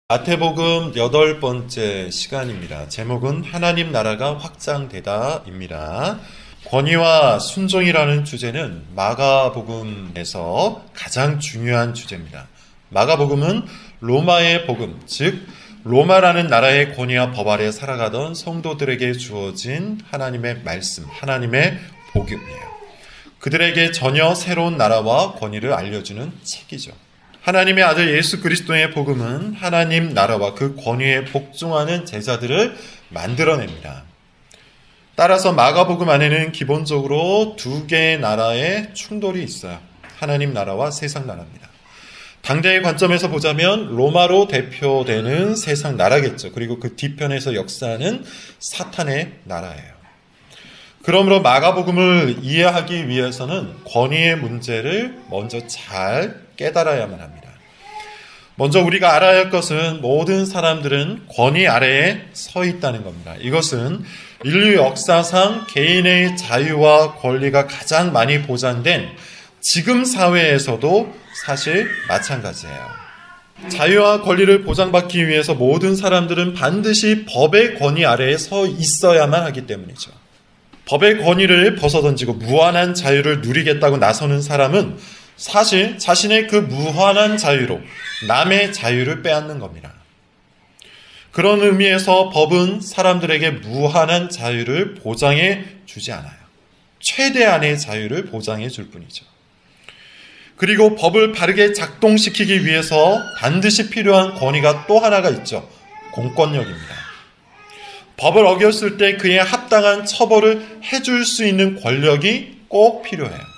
마태복음 8번째 시간입니다. 제목은 하나님 나라가 확장되다입니다. 권위와 순종이라는 주제는 마가복음에서 가장 중요한 주제입니다. 마가복음은 로마의 복음, 즉 로마라는 나라의 권위와 법 아래 살아가던 성도들에게 주어진 하나님의 말씀, 하나님의 복음이에요. 그들에게 전혀 새로운 나라와 권위를 알려주는 책이죠. 하나님의 아들 예수 그리스도의 복음은 하나님 나라와 그 권위에 복종하는 제자들을 만들어냅니다. 따라서 마가복음 안에는 기본적으로 두 개의 나라의 충돌이 있어요. 하나님 나라와 세상 나라입니다. 당대의 관점에서 보자면 로마로 대표되는 세상 나라겠죠. 그리고 그 뒤편에서 역사하는 사탄의 나라예요. 그러므로 마가복음을 이해하기 위해서는 권위의 문제를 먼저 잘 깨달아야만 합니다. 먼저 우리가 알아야 할 것은 모든 사람들은 권위 아래에 서 있다는 겁니다. 이것은 인류 역사상 개인의 자유와 권리가 가장 많이 보장된 지금 사회에서도 사실 마찬가지예요. 자유와 권리를 보장받기 위해서 모든 사람들은 반드시 법의 권위 아래에 서 있어야만 하기 때문이죠. 법의 권위를 벗어던지고 무한한 자유를 누리겠다고 나서는 사람은 사실 자신의 그 무한한 자유로 남의 자유를 빼앗는 겁니다. 그런 의미에서 법은 사람들에게 무한한 자유를 보장해 주지 않아요. 최대한의 자유를 보장해 줄 뿐이죠. 그리고 법을 바르게 작동시키기 위해서 반드시 필요한 권위가 또 하나가 있죠. 공권력입니다. 법을 어겼을 때 그에 합당한 처벌을 해줄 수 있는 권력이 꼭 필요해요.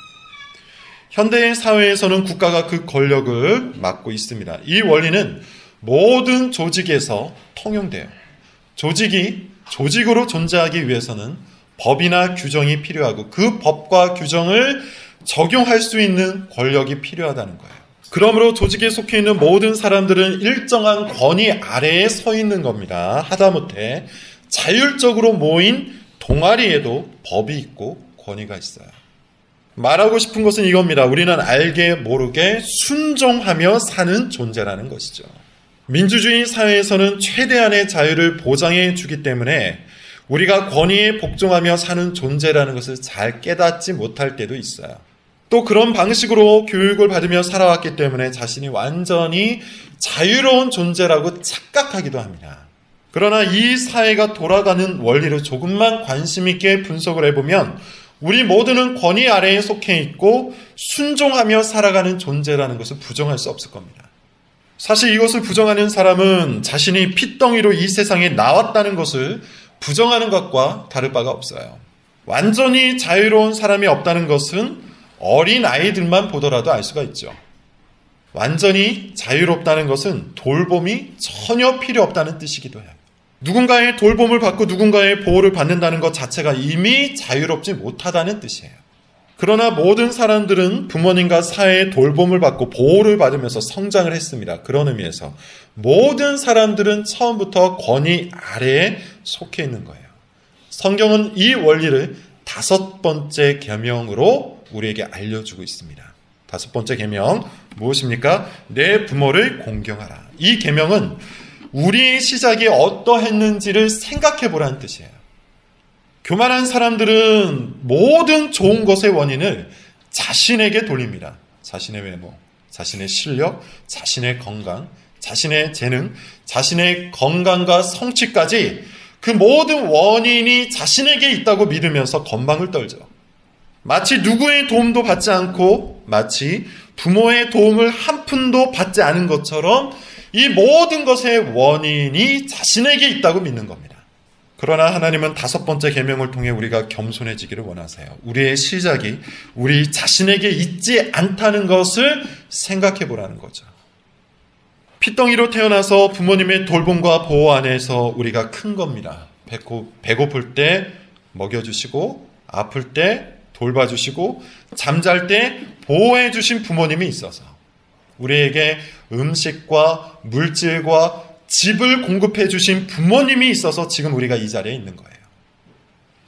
현대의 사회에서는 국가가 그 권력을 맡고 있습니다. 이 원리는 모든 조직에서 통용돼요. 조직이 조직으로 존재하기 위해서는 법이나 규정이 필요하고 그 법과 규정을 적용할 수 있는 권력이 필요하다는 거예요. 그러므로 조직에 속해 있는 모든 사람들은 일정한 권위 아래에 서 있는 겁니다. 하다못해 자율적으로 모인 동아리에도 법이 있고 권위가 있어요. 말하고 싶은 것은 이겁니다. 우리는 알게 모르게 순종하며 사는 존재라는 것이죠. 민주주의 사회에서는 최대한의 자유를 보장해 주기 때문에 우리가 권위에 복종하며 사는 존재라는 것을 잘 깨닫지 못할 때도 있어요. 또 그런 방식으로 교육을 받으며 살아왔기 때문에 자신이 완전히 자유로운 존재라고 착각하기도 합니다. 그러나 이 사회가 돌아가는 원리를 조금만 관심 있게 분석을 해보면 우리 모두는 권위 아래에 속해 있고 순종하며 살아가는 존재라는 것을 부정할 수 없을 겁니다. 사실 이것을 부정하는 사람은 자신이 핏덩이로 이 세상에 나왔다는 것을 부정하는 것과 다를 바가 없어요. 완전히 자유로운 사람이 없다는 것은 어린 아이들만 보더라도 알 수가 있죠. 완전히 자유롭다는 것은 돌봄이 전혀 필요 없다는 뜻이기도 해요. 누군가의 돌봄을 받고 누군가의 보호를 받는다는 것 자체가 이미 자유롭지 못하다는 뜻이에요. 그러나 모든 사람들은 부모님과 사회의 돌봄을 받고 보호를 받으면서 성장을 했습니다. 그런 의미에서 모든 사람들은 처음부터 권위 아래에 속해 있는 거예요. 성경은 이 원리를 5번째 계명으로 우리에게 알려주고 있습니다. 5번째 계명 무엇입니까? 내 부모를 공경하라. 이 계명은 우리의 시작이 어떠했는지를 생각해 보라는 뜻이에요. 교만한 사람들은 모든 좋은 것의 원인을 자신에게 돌립니다. 자신의 외모, 자신의 실력, 자신의 건강, 자신의 재능, 자신의 건강과 성취까지 그 모든 원인이 자신에게 있다고 믿으면서 건방을 떨죠. 마치 누구의 도움도 받지 않고 마치 부모의 도움을 한 푼도 받지 않은 것처럼 이 모든 것의 원인이 자신에게 있다고 믿는 겁니다. 그러나 하나님은 5번째 계명을 통해 우리가 겸손해지기를 원하세요. 우리의 시작이 우리 자신에게 있지 않다는 것을 생각해 보라는 거죠. 핏덩이로 태어나서 부모님의 돌봄과 보호 안에서 우리가 큰 겁니다. 배고플 때 먹여주시고 아플 때 돌봐주시고 잠잘 때 보호해 주신 부모님이 있어서 우리에게 음식과 물질과 집을 공급해 주신 부모님이 있어서 지금 우리가 이 자리에 있는 거예요.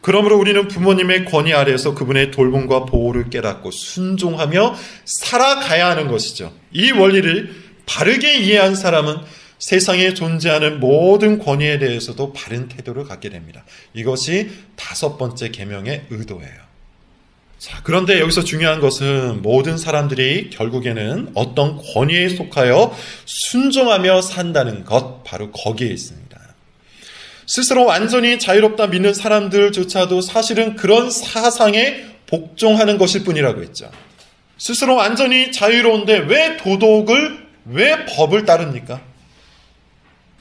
그러므로 우리는 부모님의 권위 아래에서 그분의 돌봄과 보호를 깨닫고 순종하며 살아가야 하는 것이죠. 이 원리를 바르게 이해한 사람은 세상에 존재하는 모든 권위에 대해서도 바른 태도를 갖게 됩니다. 이것이 5번째 계명의 의도예요. 자, 그런데 여기서 중요한 것은 모든 사람들이 결국에는 어떤 권위에 속하여 순종하며 산다는 것, 바로 거기에 있습니다. 스스로 완전히 자유롭다 믿는 사람들조차도 사실은 그런 사상에 복종하는 것일 뿐이라고 했죠. 스스로 완전히 자유로운데 왜 법을 따릅니까?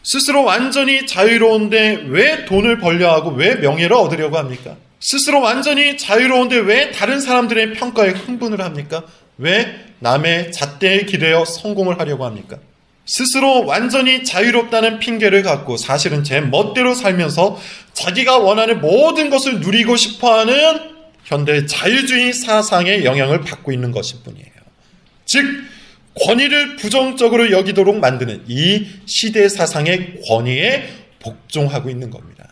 스스로 완전히 자유로운데 왜 돈을 벌려 하고 왜 명예를 얻으려고 합니까? 스스로 완전히 자유로운데 왜 다른 사람들의 평가에 흥분을 합니까? 왜 남의 잣대에 기대어 성공을 하려고 합니까? 스스로 완전히 자유롭다는 핑계를 갖고 사실은 제 멋대로 살면서 자기가 원하는 모든 것을 누리고 싶어하는 현대 자유주의 사상의 영향을 받고 있는 것일 뿐이에요. 즉 권위를 부정적으로 여기도록 만드는 이 시대 사상의 권위에 복종하고 있는 겁니다.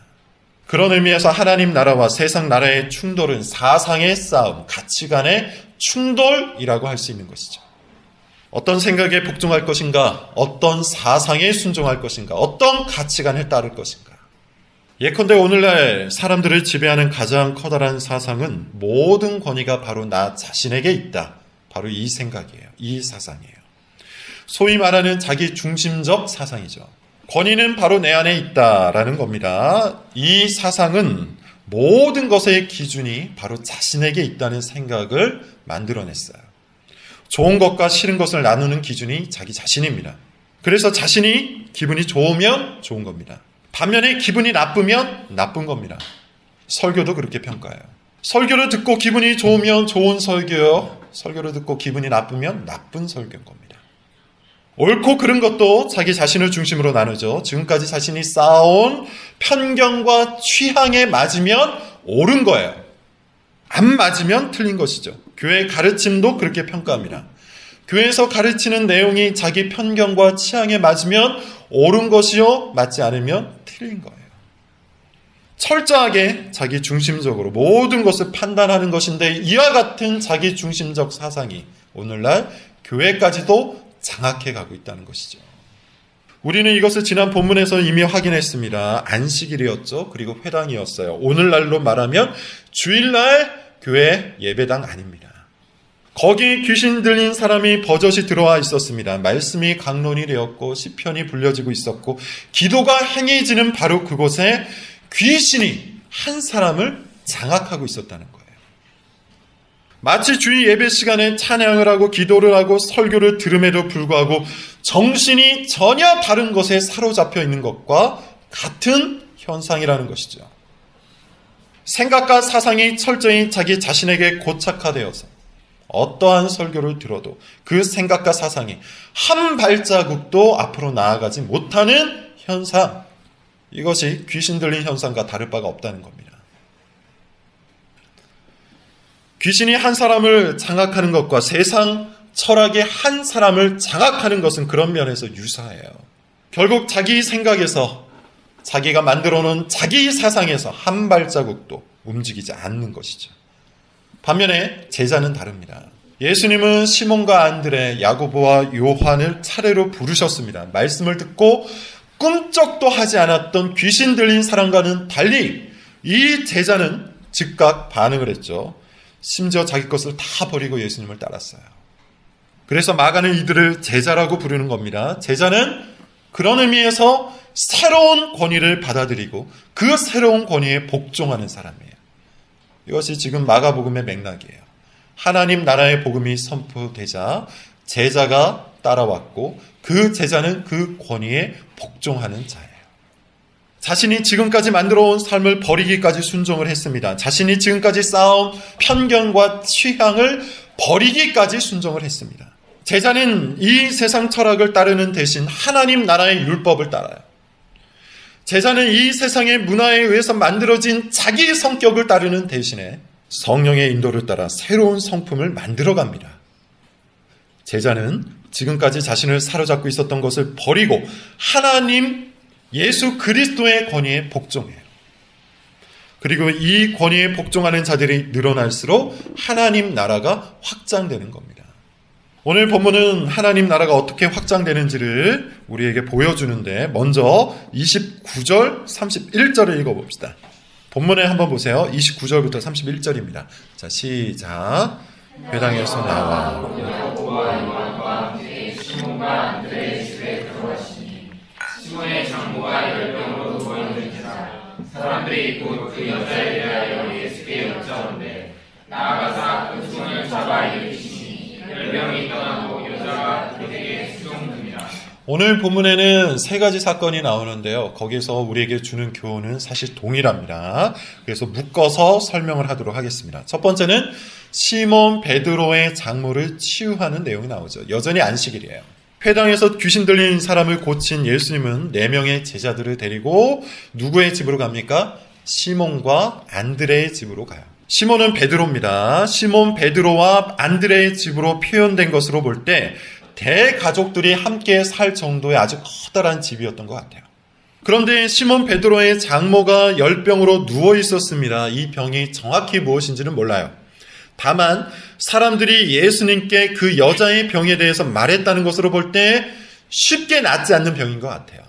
그런 의미에서 하나님 나라와 세상 나라의 충돌은 사상의 싸움, 가치관의 충돌이라고 할 수 있는 것이죠. 어떤 생각에 복종할 것인가, 어떤 사상에 순종할 것인가, 어떤 가치관을 따를 것인가. 예컨대 오늘날 사람들을 지배하는 가장 커다란 사상은 모든 권위가 바로 나 자신에게 있다. 바로 이 생각이에요. 이 사상이에요. 소위 말하는 자기 중심적 사상이죠. 권위는 바로 내 안에 있다라는 겁니다. 이 사상은 모든 것의 기준이 바로 자신에게 있다는 생각을 만들어냈어요. 좋은 것과 싫은 것을 나누는 기준이 자기 자신입니다. 그래서 자신이 기분이 좋으면 좋은 겁니다. 반면에 기분이 나쁘면 나쁜 겁니다. 설교도 그렇게 평가해요. 설교를 듣고 기분이 좋으면 좋은 설교요. 설교를 듣고 기분이 나쁘면 나쁜 설교인 겁니다. 옳고 그른 것도 자기 자신을 중심으로 나누죠. 지금까지 자신이 쌓아온 편견과 취향에 맞으면 옳은 거예요. 안 맞으면 틀린 것이죠. 교회 가르침도 그렇게 평가합니다. 교회에서 가르치는 내용이 자기 편견과 취향에 맞으면 옳은 것이요, 맞지 않으면 틀린 거예요. 철저하게 자기 중심적으로 모든 것을 판단하는 것인데 이와 같은 자기 중심적 사상이 오늘날 교회까지도 장악해 가고 있다는 것이죠. 우리는 이것을 지난 본문에서 이미 확인했습니다. 안식일이었죠. 그리고 회당이었어요. 오늘날로 말하면 주일날 교회 예배당 아닙니다. 거기 귀신 들린 사람이 버젓이 들어와 있었습니다. 말씀이 강론이 되었고 시편이 불려지고 있었고 기도가 행해지는 바로 그곳에 귀신이 한 사람을 장악하고 있었다는 거예요. 마치 주일 예배 시간에 찬양을 하고 기도를 하고 설교를 들음에도 불구하고 정신이 전혀 다른 것에 사로잡혀 있는 것과 같은 현상이라는 것이죠. 생각과 사상이 철저히 자기 자신에게 고착화되어서 어떠한 설교를 들어도 그 생각과 사상이 한 발자국도 앞으로 나아가지 못하는 현상, 이것이 귀신 들린 현상과 다를 바가 없다는 겁니다. 귀신이 한 사람을 장악하는 것과 세상 철학이 한 사람을 장악하는 것은 그런 면에서 유사해요. 결국 자기 생각에서 자기가 만들어 놓은 자기 사상에서 한 발자국도 움직이지 않는 것이죠. 반면에 제자는 다릅니다. 예수님은 시몬과 안드레, 야고보와 요한을 차례로 부르셨습니다. 말씀을 듣고 꿈쩍도 하지 않았던 귀신 들린 사람과는 달리 이 제자는 즉각 반응을 했죠. 심지어 자기 것을 다 버리고 예수님을 따랐어요. 그래서 마가는 이들을 제자라고 부르는 겁니다. 제자는 그런 의미에서 새로운 권위를 받아들이고 그 새로운 권위에 복종하는 사람이에요. 이것이 지금 마가복음의 맥락이에요. 하나님 나라의 복음이 선포되자 제자가 따라왔고 그 제자는 그 권위에 복종하는 자예요. 자신이 지금까지 만들어온 삶을 버리기까지 순종을 했습니다. 자신이 지금까지 쌓아온 편견과 취향을 버리기까지 순종을 했습니다. 제자는 이 세상 철학을 따르는 대신 하나님 나라의 율법을 따라요. 제자는 이 세상의 문화에 의해서 만들어진 자기 성격을 따르는 대신에 성령의 인도를 따라 새로운 성품을 만들어갑니다. 제자는 지금까지 자신을 사로잡고 있었던 것을 버리고 하나님 예수 그리스도의 권위에 복종해요. 그리고 이 권위에 복종하는 자들이 늘어날수록 하나님 나라가 확장되는 겁니다. 오늘 본문은 하나님 나라가 어떻게 확장되는지를 우리에게 보여주는데 먼저 29절, 31절을 읽어봅시다. 본문에 한번 보세요. 29절부터 31절입니다. 자, 시작. 회당에서 나와 시몬의 장모가 열병으로 누워있는 기사 사람들이 곧 그 여자에 대하여 예수께 여짜오는데 나아가사 그 손을 잡아 일으키시니 열병이 떠나고 여자가 그에게 수종됩니다. 오늘 본문에는 세 가지 사건이 나오는데요. 거기서 우리에게 주는 교훈은 사실 동일합니다. 그래서 묶어서 설명을 하도록 하겠습니다. 첫 번째는 시몬 베드로의 장모를 치유하는 내용이 나오죠. 여전히 안식일이에요. 회당에서 귀신 들린 사람을 고친 예수님은 4명의 제자들을 데리고 누구의 집으로 갑니까? 시몬과 안드레의 집으로 가요. 시몬은 베드로입니다. 시몬 베드로와 안드레의 집으로 표현된 것으로 볼 때 대가족들이 함께 살 정도의 아주 커다란 집이었던 것 같아요. 그런데 시몬 베드로의 장모가 열병으로 누워 있었습니다. 이 병이 정확히 무엇인지는 몰라요. 다만 사람들이 예수님께 그 여자의 병에 대해서 말했다는 것으로 볼 때 쉽게 낫지 않는 병인 것 같아요.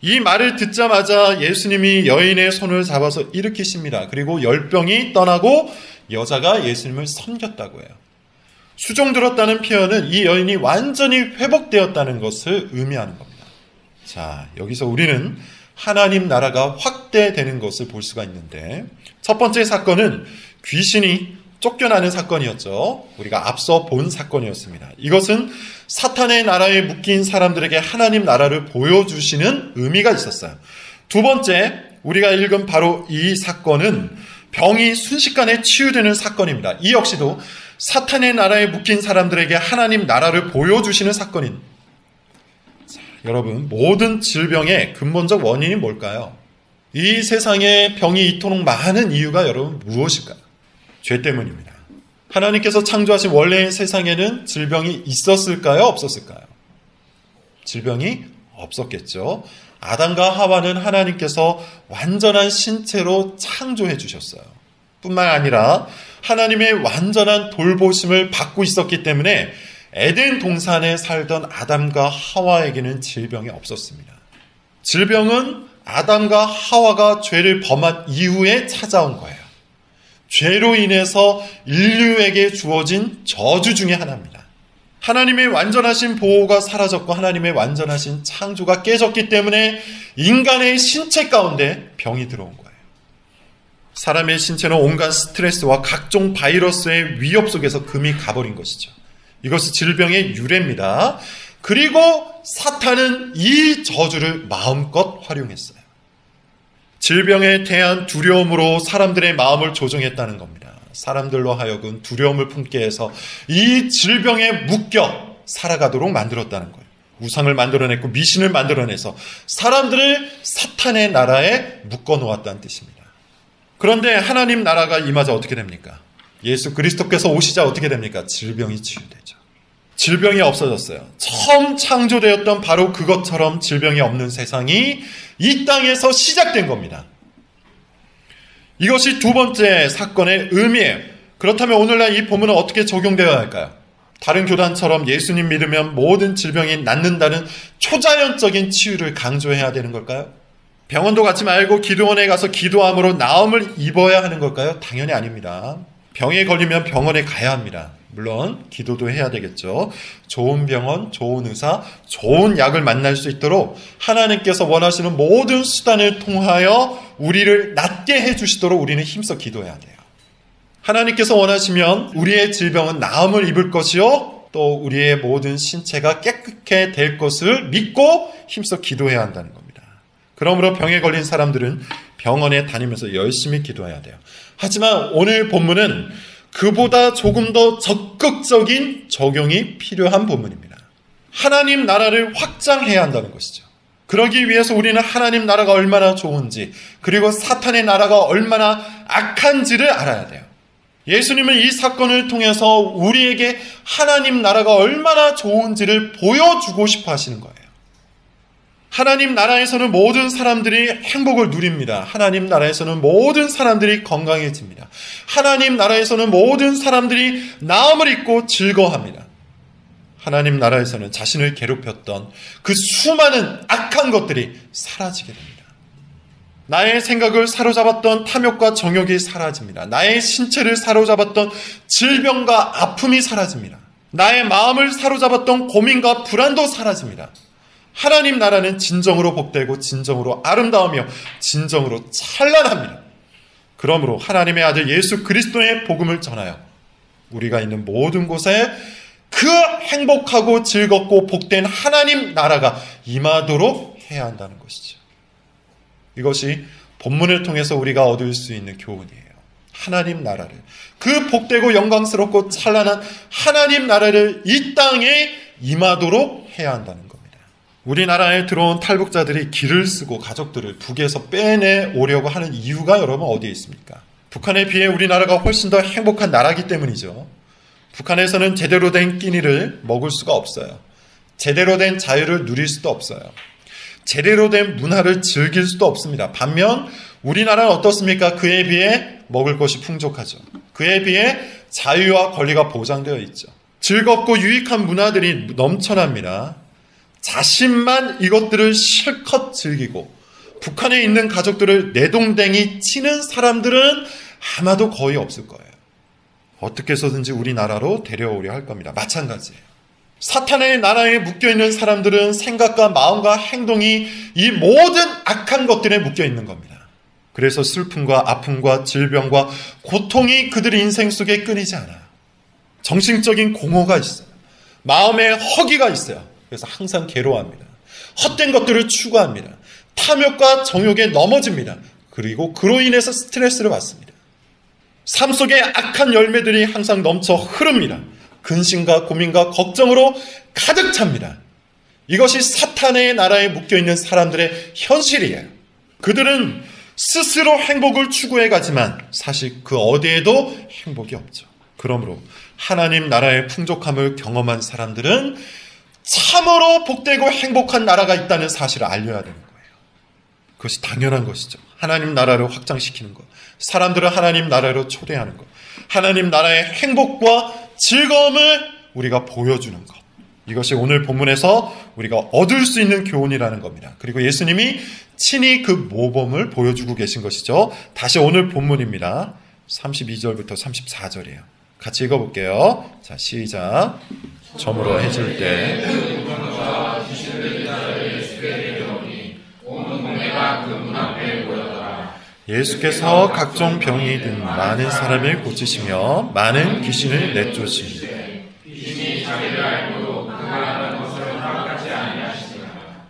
이 말을 듣자마자 예수님이 여인의 손을 잡아서 일으키십니다. 그리고 열병이 떠나고 여자가 예수님을 섬겼다고 해요. 수종들었다는 표현은 이 여인이 완전히 회복되었다는 것을 의미하는 겁니다. 자, 여기서 우리는 하나님 나라가 확대되는 것을 볼 수가 있는데 첫 번째 사건은 귀신이 쫓겨나는 사건이었죠. 우리가 앞서 본 사건이었습니다. 이것은 사탄의 나라에 묶인 사람들에게 하나님 나라를 보여주시는 의미가 있었어요. 두 번째, 우리가 읽은 바로 이 사건은 병이 순식간에 치유되는 사건입니다. 이 역시도 사탄의 나라에 묶인 사람들에게 하나님 나라를 보여주시는 사건인. 자, 여러분, 모든 질병의 근본적 원인이 뭘까요? 이 세상에 병이 이토록 많은 이유가 여러분 무엇일까요? 죄 때문입니다. 하나님께서 창조하신 원래의 세상에는 질병이 있었을까요? 없었을까요? 질병이 없었겠죠. 아담과 하와는 하나님께서 완전한 신체로 창조해 주셨어요. 뿐만 아니라 하나님의 완전한 돌보심을 받고 있었기 때문에 에덴 동산에 살던 아담과 하와에게는 질병이 없었습니다. 질병은 아담과 하와가 죄를 범한 이후에 찾아온 거예요. 죄로 인해서 인류에게 주어진 저주 중에 하나입니다. 하나님의 완전하신 보호가 사라졌고 하나님의 완전하신 창조가 깨졌기 때문에 인간의 신체 가운데 병이 들어온 거예요. 사람의 신체는 온갖 스트레스와 각종 바이러스의 위협 속에서 금이 가버린 것이죠. 이것이 질병의 유래입니다. 그리고 사탄은 이 저주를 마음껏 활용했어요. 질병에 대한 두려움으로 사람들의 마음을 조종했다는 겁니다. 사람들로 하여금 두려움을 품게 해서 이 질병에 묶여 살아가도록 만들었다는 거예요. 우상을 만들어냈고 미신을 만들어내서 사람들을 사탄의 나라에 묶어놓았다는 뜻입니다. 그런데 하나님 나라가 임하자 어떻게 됩니까? 예수 그리스도께서 오시자 어떻게 됩니까? 질병이 치유되죠. 질병이 없어졌어요. 처음 창조되었던 바로 그것처럼 질병이 없는 세상이 이 땅에서 시작된 겁니다. 이것이 두 번째 사건의 의미예요. 그렇다면 오늘날 이 본문은 어떻게 적용되어야 할까요? 다른 교단처럼 예수님 믿으면 모든 질병이 낫는다는 초자연적인 치유를 강조해야 되는 걸까요? 병원도 가지 말고 기도원에 가서 기도함으로 나음을 입어야 하는 걸까요? 당연히 아닙니다. 병에 걸리면 병원에 가야 합니다. 물론 기도도 해야 되겠죠. 좋은 병원, 좋은 의사, 좋은 약을 만날 수 있도록 하나님께서 원하시는 모든 수단을 통하여 우리를 낫게 해주시도록 우리는 힘써 기도해야 돼요. 하나님께서 원하시면 우리의 질병은 나음을 입을 것이요 또 우리의 모든 신체가 깨끗게 될 것을 믿고 힘써 기도해야 한다는 겁니다. 그러므로 병에 걸린 사람들은 병원에 다니면서 열심히 기도해야 돼요. 하지만 오늘 본문은 그보다 조금 더 적극적인 적용이 필요한 본문입니다. 하나님 나라를 확장해야 한다는 것이죠. 그러기 위해서 우리는 하나님 나라가 얼마나 좋은지 그리고 사탄의 나라가 얼마나 악한지를 알아야 돼요. 예수님은 이 사건을 통해서 우리에게 하나님 나라가 얼마나 좋은지를 보여주고 싶어 하시는 거예요. 하나님 나라에서는 모든 사람들이 행복을 누립니다. 하나님 나라에서는 모든 사람들이 건강해집니다. 하나님 나라에서는 모든 사람들이 나음을 입고 즐거워합니다. 하나님 나라에서는 자신을 괴롭혔던 그 수많은 악한 것들이 사라지게 됩니다. 나의 생각을 사로잡았던 탐욕과 정욕이 사라집니다. 나의 신체를 사로잡았던 질병과 아픔이 사라집니다. 나의 마음을 사로잡았던 고민과 불안도 사라집니다. 하나님 나라는 진정으로 복되고 진정으로 아름다우며 진정으로 찬란합니다. 그러므로 하나님의 아들 예수 그리스도의 복음을 전하여 우리가 있는 모든 곳에 그 행복하고 즐겁고 복된 하나님 나라가 임하도록 해야 한다는 것이죠. 이것이 본문을 통해서 우리가 얻을 수 있는 교훈이에요. 하나님 나라를, 그 복되고 영광스럽고 찬란한 하나님 나라를 이 땅에 임하도록 해야 한다는 겁니다. 우리나라에 들어온 탈북자들이 길을 쓰고 가족들을 북에서 빼내오려고 하는 이유가 여러분 어디에 있습니까? 북한에 비해 우리나라가 훨씬 더 행복한 나라이기 때문이죠. 북한에서는 제대로 된 끼니를 먹을 수가 없어요. 제대로 된 자유를 누릴 수도 없어요. 제대로 된 문화를 즐길 수도 없습니다. 반면 우리나라는 어떻습니까? 그에 비해 먹을 것이 풍족하죠. 그에 비해 자유와 권리가 보장되어 있죠. 즐겁고 유익한 문화들이 넘쳐납니다. 자신만 이것들을 실컷 즐기고 북한에 있는 가족들을 내동댕이 치는 사람들은 아마도 거의 없을 거예요. 어떻게 해서든지 우리나라로 데려오려 할 겁니다. 마찬가지예요. 사탄의 나라에 묶여있는 사람들은 생각과 마음과 행동이 이 모든 악한 것들에 묶여있는 겁니다. 그래서 슬픔과 아픔과 질병과 고통이 그들의 인생 속에 끊이지 않아요. 정신적인 공허가 있어요. 마음에 허기가 있어요. 그래서 항상 괴로워합니다. 헛된 것들을 추구합니다. 탐욕과 정욕에 넘어집니다. 그리고 그로 인해서 스트레스를 받습니다. 삶 속에 악한 열매들이 항상 넘쳐 흐릅니다. 근심과 고민과 걱정으로 가득 찹니다. 이것이 사탄의 나라에 묶여있는 사람들의 현실이에요. 그들은 스스로 행복을 추구해 가지만 사실 그 어디에도 행복이 없죠. 그러므로 하나님 나라의 풍족함을 경험한 사람들은 참으로 복되고 행복한 나라가 있다는 사실을 알려야 되는 거예요. 그것이 당연한 것이죠. 하나님 나라를 확장시키는 것, 사람들을 하나님 나라로 초대하는 것, 하나님 나라의 행복과 즐거움을 우리가 보여주는 것, 이것이 오늘 본문에서 우리가 얻을 수 있는 교훈이라는 겁니다. 그리고 예수님이 친히 그 모범을 보여주고 계신 것이죠. 다시 오늘 본문입니다. 32절부터 34절이에요. 같이 읽어볼게요. 자, 시작. 저물어 해질 때 예수께서 각종 병이 든 많은 사람을 고치시며 많은 귀신을 내쫓으시니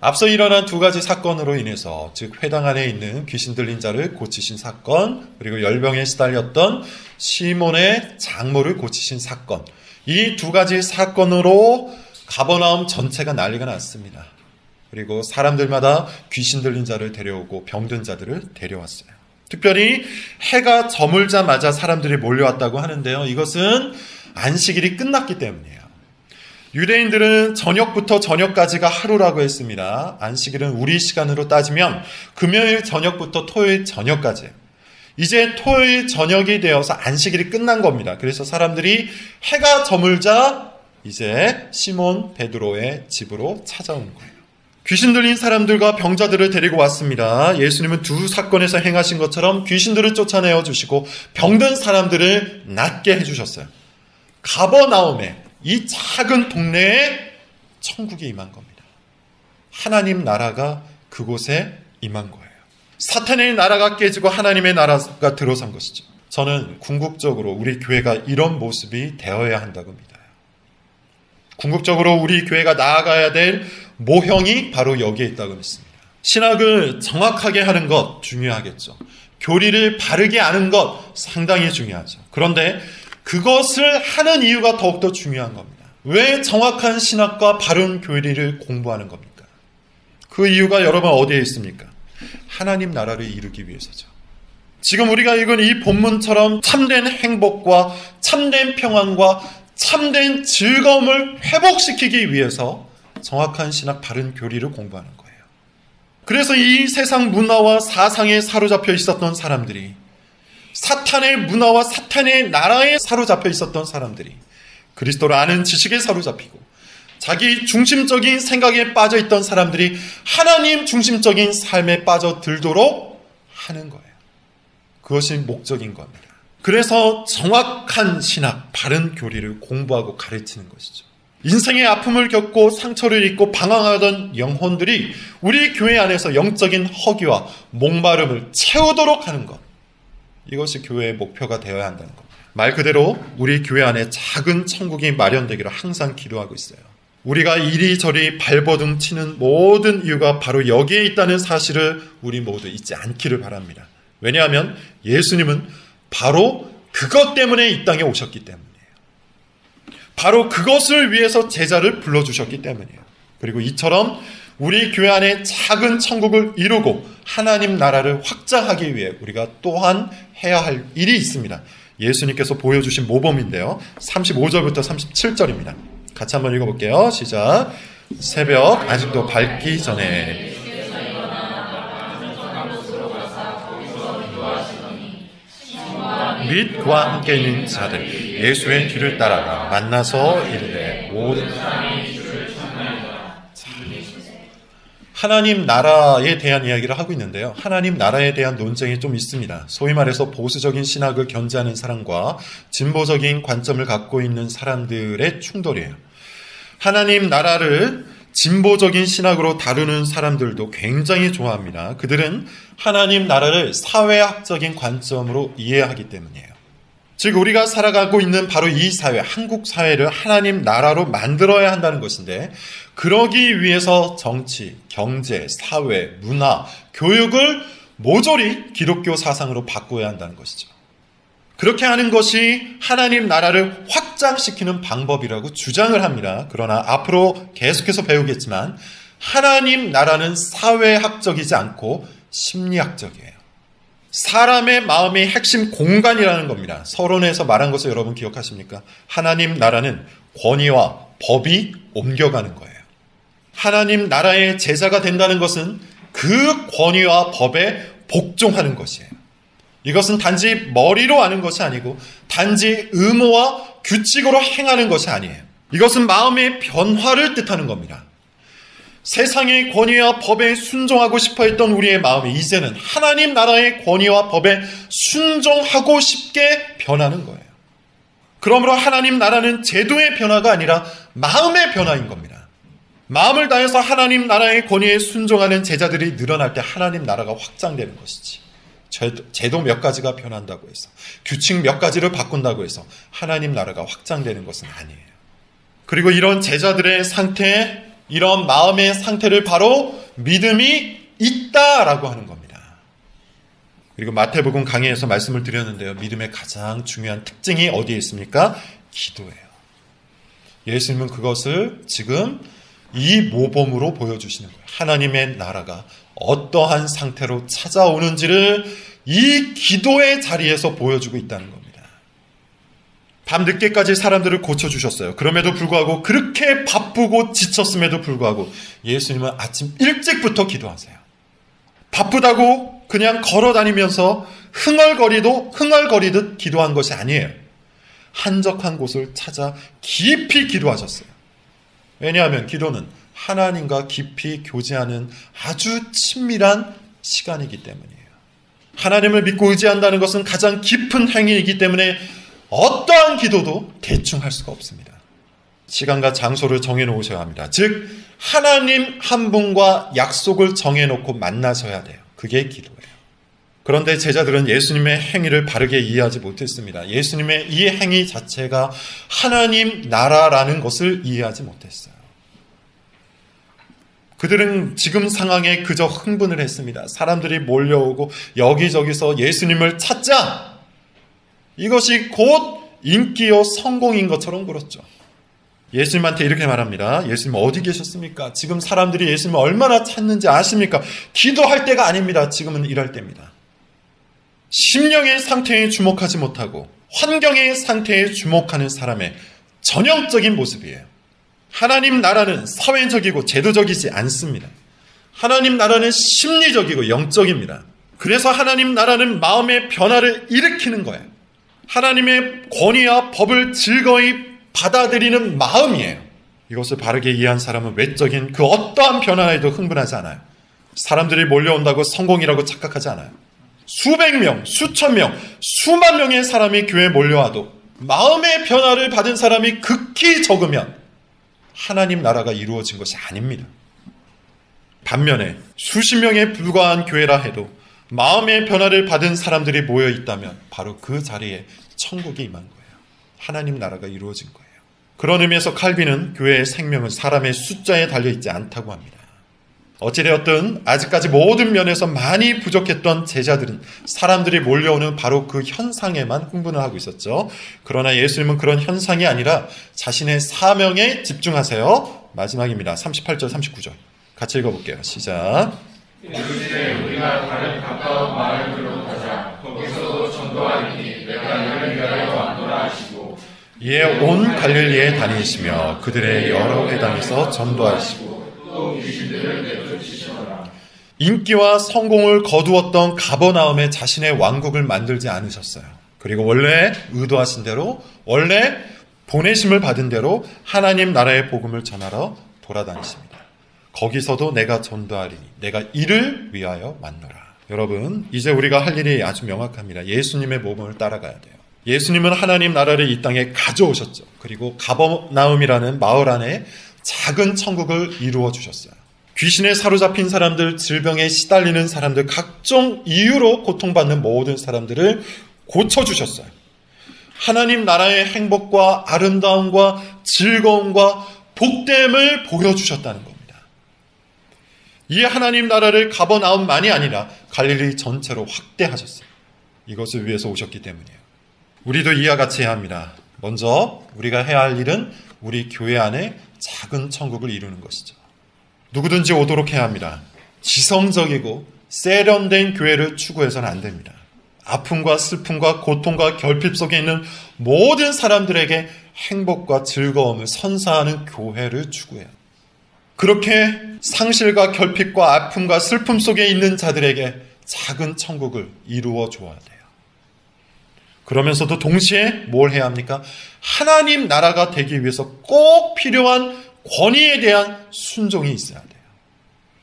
앞서 일어난 두 가지 사건으로 인해서, 즉 회당 안에 있는 귀신 들린 자를 고치신 사건, 그리고 열병에 시달렸던 시몬의 장모를 고치신 사건, 이 두 가지 사건으로 가버나움 전체가 난리가 났습니다. 그리고 사람들마다 귀신 들린 자를 데려오고 병든 자들을 데려왔어요. 특별히 해가 저물자마자 사람들이 몰려왔다고 하는데요. 이것은 안식일이 끝났기 때문이에요. 유대인들은 저녁부터 저녁까지가 하루라고 했습니다. 안식일은 우리 시간으로 따지면 금요일 저녁부터 토요일 저녁까지. 이제 토요일 저녁이 되어서 안식일이 끝난 겁니다. 그래서 사람들이 해가 저물자 이제 시몬 베드로의 집으로 찾아온 거예요. 귀신 들린 사람들과 병자들을 데리고 왔습니다. 예수님은 두 사건에서 행하신 것처럼 귀신들을 쫓아내어 주시고 병든 사람들을 낫게 해주셨어요. 가버나움에, 이 작은 동네에 천국이 임한 겁니다. 하나님 나라가 그곳에 임한 거예요. 사탄의 나라가 깨지고 하나님의 나라가 들어선 것이죠. 저는 궁극적으로 우리 교회가 이런 모습이 되어야 한다고 믿어요. 궁극적으로 우리 교회가 나아가야 될 모형이 바로 여기에 있다고 믿습니다. 신학을 정확하게 하는 것 중요하겠죠. 교리를 바르게 아는 것 상당히 중요하죠. 그런데 그것을 하는 이유가 더욱더 중요한 겁니다. 왜 정확한 신학과 바른 교리를 공부하는 겁니까? 그 이유가 여러분 어디에 있습니까? 하나님 나라를 이루기 위해서죠. 지금 우리가 읽은 이 본문처럼 참된 행복과 참된 평안과 참된 즐거움을 회복시키기 위해서 정확한 신학, 바른 교리를 공부하는 거예요. 그래서 이 세상 문화와 사상에 사로잡혀 있었던 사람들이, 사탄의 문화와 사탄의 나라에 사로잡혀 있었던 사람들이 그리스도를 아는 지식에 사로잡히고 자기 중심적인 생각에 빠져있던 사람들이 하나님 중심적인 삶에 빠져들도록 하는 거예요. 그것이 목적인 겁니다. 그래서 정확한 신학, 바른 교리를 공부하고 가르치는 것이죠. 인생의 아픔을 겪고 상처를 입고 방황하던 영혼들이 우리 교회 안에서 영적인 허기와 목마름을 채우도록 하는 것. 이것이 교회의 목표가 되어야 한다는 겁니다. 말 그대로 우리 교회 안에 작은 천국이 마련되기를 항상 기도하고 있어요. 우리가 이리저리 발버둥 치는 모든 이유가 바로 여기에 있다는 사실을 우리 모두 잊지 않기를 바랍니다. 왜냐하면 예수님은 바로 그것 때문에 이 땅에 오셨기 때문이에요. 바로 그것을 위해서 제자를 불러주셨기 때문이에요. 그리고 이처럼 우리 교회 안에 작은 천국을 이루고 하나님 나라를 확장하기 위해 우리가 또한 해야 할 일이 있습니다. 예수님께서 보여주신 모범인데요. 35절부터 37절입니다. 같이 한번 읽어볼게요. 시작. 새벽 아직도 밝기 전에 및 그와 함께 있는 자들 예수의 뒤를 따라가 만나서 이르되 모든 하나님 나라에 대한 이야기를 하고 있는데요. 하나님 나라에 대한 논쟁이 좀 있습니다. 소위 말해서 보수적인 신학을 견지하는 사람과 진보적인 관점을 갖고 있는 사람들의 충돌이에요. 하나님 나라를 진보적인 신학으로 다루는 사람들도 굉장히 좋아합니다. 그들은 하나님 나라를 사회학적인 관점으로 이해하기 때문이에요. 즉 우리가 살아가고 있는 바로 이 사회, 한국 사회를 하나님 나라로 만들어야 한다는 것인데 그러기 위해서 정치, 경제, 사회, 문화, 교육을 모조리 기독교 사상으로 바꿔야 한다는 것이죠. 그렇게 하는 것이 하나님 나라를 확장시키는 방법이라고 주장을 합니다. 그러나 앞으로 계속해서 배우겠지만 하나님 나라는 사회학적이지 않고 심리학적이에요. 사람의 마음의 핵심 공간이라는 겁니다. 서론에서 말한 것을 여러분 기억하십니까? 하나님 나라는 권위와 법이 옮겨가는 거예요. 하나님 나라의 제자가 된다는 것은 그 권위와 법에 복종하는 것이에요. 이것은 단지 머리로 아는 것이 아니고 단지 의무와 규칙으로 행하는 것이 아니에요. 이것은 마음의 변화를 뜻하는 겁니다. 세상의 권위와 법에 순종하고 싶어 했던 우리의 마음이 이제는 하나님 나라의 권위와 법에 순종하고 싶게 변하는 거예요. 그러므로 하나님 나라는 제도의 변화가 아니라 마음의 변화인 겁니다. 마음을 다해서 하나님 나라의 권위에 순종하는 제자들이 늘어날 때 하나님 나라가 확장되는 것이지. 제도 몇 가지가 변한다고 해서 규칙 몇 가지를 바꾼다고 해서 하나님 나라가 확장되는 것은 아니에요. 그리고 이런 제자들의 상태, 이런 마음의 상태를 바로 믿음이 있다라고 하는 겁니다. 그리고 마태복음 강의에서 말씀을 드렸는데요. 믿음의 가장 중요한 특징이 어디에 있습니까? 기도예요. 예수님은 그것을 지금 이 모범으로 보여주시는 거예요. 하나님의 나라가 어떠한 상태로 찾아오는지를 이 기도의 자리에서 보여주고 있다는 겁니다. 밤늦게까지 사람들을 고쳐주셨어요. 그럼에도 불구하고 그렇게 바쁘고 지쳤음에도 불구하고 예수님은 아침 일찍부터 기도하세요. 바쁘다고 그냥 걸어다니면서 흥얼거리듯 기도한 것이 아니에요. 한적한 곳을 찾아 깊이 기도하셨어요. 왜냐하면 기도는 하나님과 깊이 교제하는 아주 친밀한 시간이기 때문이에요. 하나님을 믿고 의지한다는 것은 가장 깊은 행위이기 때문에 어떠한 기도도 대충 할 수가 없습니다. 시간과 장소를 정해놓으셔야 합니다. 즉 하나님 한 분과 약속을 정해놓고 만나셔야 돼요. 그게 기도예요. 그런데 제자들은 예수님의 행위를 바르게 이해하지 못했습니다. 예수님의 이 행위 자체가 하나님 나라라는 것을 이해하지 못했어요. 그들은 지금 상황에 그저 흥분을 했습니다. 사람들이 몰려오고 여기저기서 예수님을 찾자! 이것이 곧 인기요 성공인 것처럼 굴었죠. 예수님한테 이렇게 말합니다. 예수님 어디 계셨습니까? 지금 사람들이 예수님을 얼마나 찾는지 아십니까? 기도할 때가 아닙니다. 지금은 일할 때입니다. 심령의 상태에 주목하지 못하고 환경의 상태에 주목하는 사람의 전형적인 모습이에요. 하나님 나라는 사회적이고 제도적이지 않습니다. 하나님 나라는 심리적이고 영적입니다. 그래서 하나님 나라는 마음의 변화를 일으키는 거예요. 하나님의 권위와 법을 즐거이 받아들이는 마음이에요. 이것을 바르게 이해한 사람은 외적인 그 어떠한 변화에도 흥분하지 않아요. 사람들이 몰려온다고 성공이라고 착각하지 않아요. 수백 명, 수천 명, 수만 명의 사람이 교회에 몰려와도 마음의 변화를 받은 사람이 극히 적으면 하나님 나라가 이루어진 것이 아닙니다. 반면에 수십 명에 불과한 교회라 해도 마음의 변화를 받은 사람들이 모여 있다면 바로 그 자리에 천국이 임한 거예요. 하나님 나라가 이루어진 거예요. 그런 의미에서 칼빈은 교회의 생명은 사람의 숫자에 달려있지 않다고 합니다. 어찌되었든 아직까지 모든 면에서 많이 부족했던 제자들은 사람들이 몰려오는 바로 그 현상에만 흥분을 하고 있었죠. 그러나 예수님은 그런 현상이 아니라 자신의 사명에 집중하세요. 마지막입니다. 38절 39절 같이 읽어볼게요. 시작. 이르시되 우리가 다른 가까운 마을으로 가자. 거기서도 전도하리니 내가 너를 위하여 왔노라 하시고 이에 온 갈릴리에 다니시며 그들의 여러 회당에서 전도하시고 또 귀신들을 내쫓으시더라. 인기와 성공을 거두었던 가버나움에 자신의 왕국을 만들지 않으셨어요. 그리고 원래 의도하신 대로, 원래 보내심을 받은 대로 하나님 나라의 복음을 전하러 돌아다니십니다. 거기서도 내가 전도하리니 내가 이를 위하여 왔노라. 여러분, 이제 우리가 할 일이 아주 명확합니다. 예수님의 모범을 따라가야 돼요. 예수님은 하나님 나라를 이 땅에 가져오셨죠. 그리고 가버나움이라는 마을 안에 작은 천국을 이루어 주셨어요. 귀신에 사로잡힌 사람들, 질병에 시달리는 사람들, 각종 이유로 고통받는 모든 사람들을 고쳐주셨어요. 하나님 나라의 행복과 아름다움과 즐거움과 복됨을 보여주셨다는 겁니다. 이 하나님 나라를 가버나움만이 아니라 갈릴리 전체로 확대하셨어요. 이것을 위해서 오셨기 때문이에요. 우리도 이와 같이 해야 합니다. 먼저 우리가 해야 할 일은 우리 교회 안에 작은 천국을 이루는 것이죠. 누구든지 오도록 해야 합니다. 지성적이고 세련된 교회를 추구해서는 안 됩니다. 아픔과 슬픔과 고통과 결핍 속에 있는 모든 사람들에게 행복과 즐거움을 선사하는 교회를 추구해요. 그렇게 상실과 결핍과 아픔과 슬픔 속에 있는 자들에게 작은 천국을 이루어 줘야 돼요. 그러면서도 동시에 뭘 해야 합니까? 하나님 나라가 되기 위해서 꼭 필요한 권위에 대한 순종이 있어야 돼요.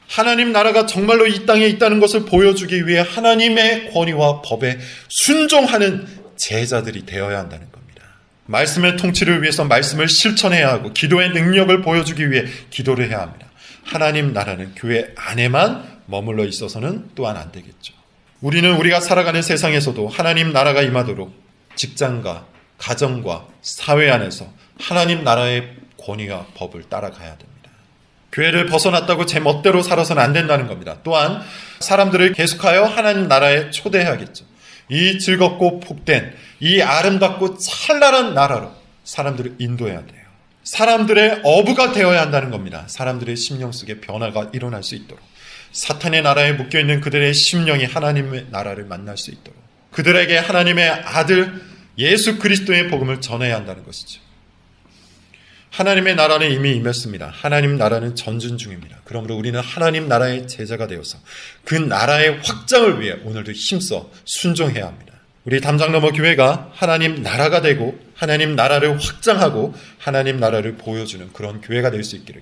하나님 나라가 정말로 이 땅에 있다는 것을 보여주기 위해 하나님의 권위와 법에 순종하는 제자들이 되어야 한다는 겁니다. 말씀의 통치를 위해서 말씀을 실천해야 하고 기도의 능력을 보여주기 위해 기도를 해야 합니다. 하나님 나라는 교회 안에만 머물러 있어서는 또한 안 되겠죠. 우리는 우리가 살아가는 세상에서도 하나님 나라가 임하도록 직장과 가정과 사회 안에서 하나님 나라의 권위와 법을 따라가야 됩니다. 교회를 벗어났다고 제 멋대로 살아서는 안 된다는 겁니다. 또한 사람들을 계속하여 하나님 나라에 초대해야겠죠. 이 즐겁고 복된, 이 아름답고 찬란한 나라로 사람들을 인도해야 돼요. 사람들의 어부가 되어야 한다는 겁니다. 사람들의 심령 속에 변화가 일어날 수 있도록. 사탄의 나라에 묶여있는 그들의 심령이 하나님의 나라를 만날 수 있도록 그들에게 하나님의 아들 예수 그리스도의 복음을 전해야 한다는 것이죠. 하나님의 나라는 이미 임했습니다. 하나님 나라는 전진 중입니다. 그러므로 우리는 하나님 나라의 제자가 되어서 그 나라의 확장을 위해 오늘도 힘써 순종해야 합니다. 우리 담장너머 교회가 하나님 나라가 되고 하나님 나라를 확장하고 하나님 나라를 보여주는 그런 교회가 될 수 있기를